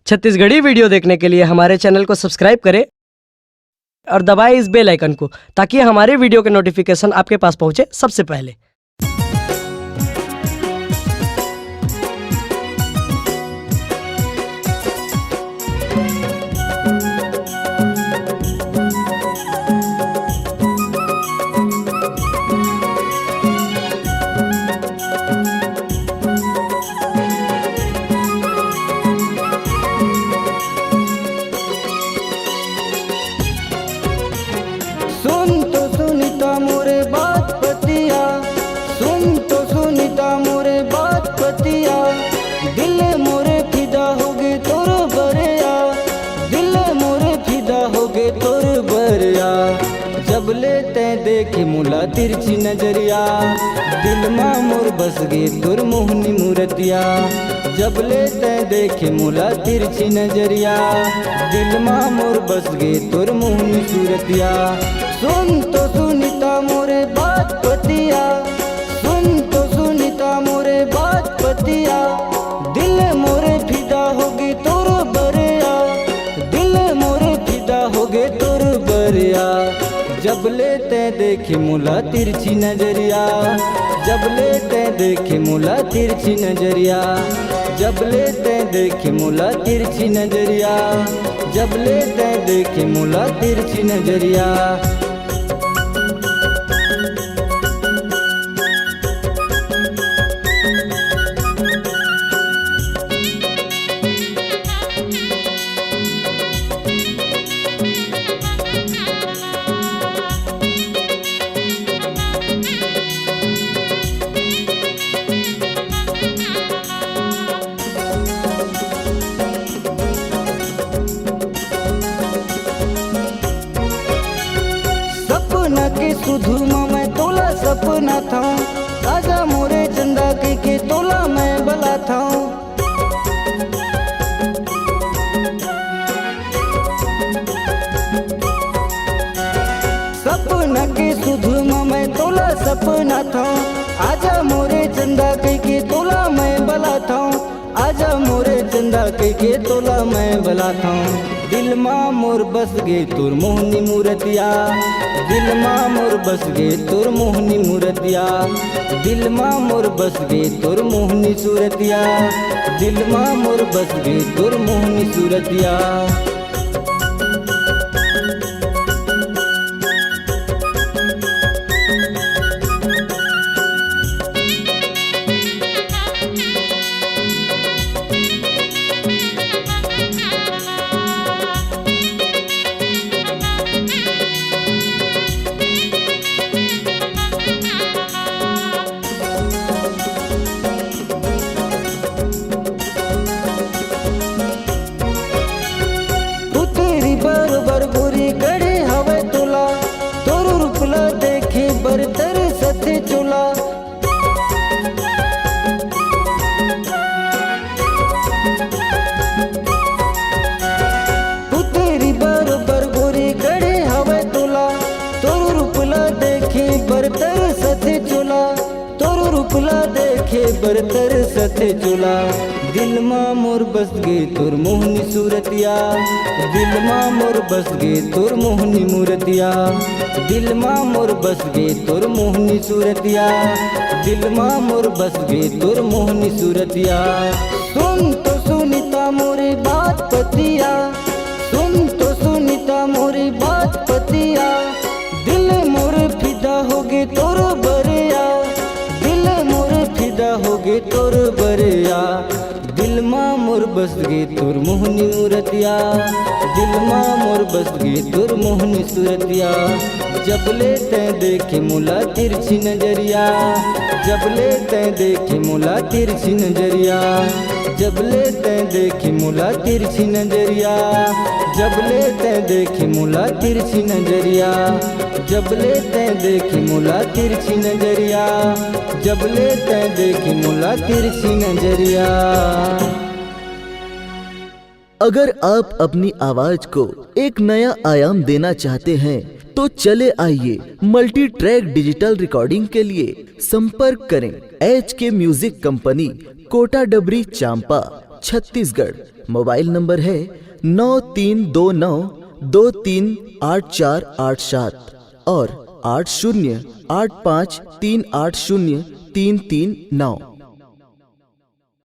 Chhattisgarhi video देखने के लिए हमारे चैनल को सब्सक्राइब करें और दबाएं इस बेल आइकन को ताकि हमारे वीडियो के नोटिफिकेशन आपके पास पहुंचे सबसे पहले। सुन तो सुनीता मोरे बात पतिया, सुन तो सुनीता मोरे बात पतिया, दिल मोरे फिदा होगे तोर बरिया, दिल मोरे फिदा होगे तोर बरिया। जब लेते देखे मुला तिरछी नजरिया, दिल माँ मोर बस गे तोर मोहनी मूर्तिया। जब लेते देखे मुला तिरछी नजरिया, दिल माँ मोर बस गे तोर मोहनी सूरतिया। सुन तो सुनीता मोरे बात पतिया, सुन तो सुनीता मोरे बात पतिया, दिल मोरे फिदा होगे तोर बरिया, दिल मोरे फिदा होगे तोर बरिया। जब लेते देखे मुला तिरछी नजरिया, जब लेते देखे मुला तिरछी नजरिया, जब लेते देखे मुला तिरछी नजरिया, जब लेते देखे मुला तिरछी नजरिया। सपना के सुधु मैं तोला सपना था, आजा मोरे चंदा के तोला मैं बला था। सपना के सुधु मैं तोला सपना था, आजा मोरे चंदा के तोला मैं बला था, आजा मोरे चंदा के तोला मैं बला था। दिल माँ मोर बस गे तोर मोहनी मूर्तिया, दिल माँ मोर बस गे तोर मोहनी मूर्तिया, दिल माँ मोर बस गे तोर मोहनी सूरतिया, दिल माँ मोर बस गे तोर मोहनी सूरतिया। बरोबर गोरी गड़े हवे तोला, तोर रूपला देखे बरतर सथे चोला। तू तेरी बरोबर गोरी गड़े हवे तोला, तोर रूपला देखे बरतर सथे चोला, तोर रूपला देखे बरतर सथे चोला। दिल माँ मोर बस गे तोर मोहनी सूरतिया, दिल माँ मोर बस गे तोर मोहनी मूर्तिया, दिल माँ मोर बस गे तोर मोहनी सूरतिया, दिल माँ मोर बस गे तोर मोहनी सूरतिया। सुन तो सुनीता मोरी बात पतिया, सुन तो सुनीता मोरी बात पतिया, दिल मोर फिदा होगे तोर बरिया, दिल मोर फिदा होगे तोर बरिया। दिल माँ मोर बस गे तोर मोहनी मूर्तिया, दिल माँ मोर बस गे तोर मोहनी सूरतिया। जब लेते देखे मुला तिरछी नजरिया, जब लेते देखे मुला तिरछी नजरिया, जब लेते देखे मुला तिरछी नजरिया, जब लेते देखे मुला तिरछी नजरिया, जब लेते देखे मुला तिरछी नजरिया, जब लेते देखे मुला तिरछी नजरिया। अगर आप अपनी आवाज को एक नया आयाम देना चाहते हैं तो चले आइए मल्टी ट्रैक डिजिटल रिकॉर्डिंग के लिए संपर्क करें HK म्यूजिक कंपनी, कोटा डबरी, चांपा, छत्तीसगढ़। मोबाइल नंबर है 9329238487 और 8085380339।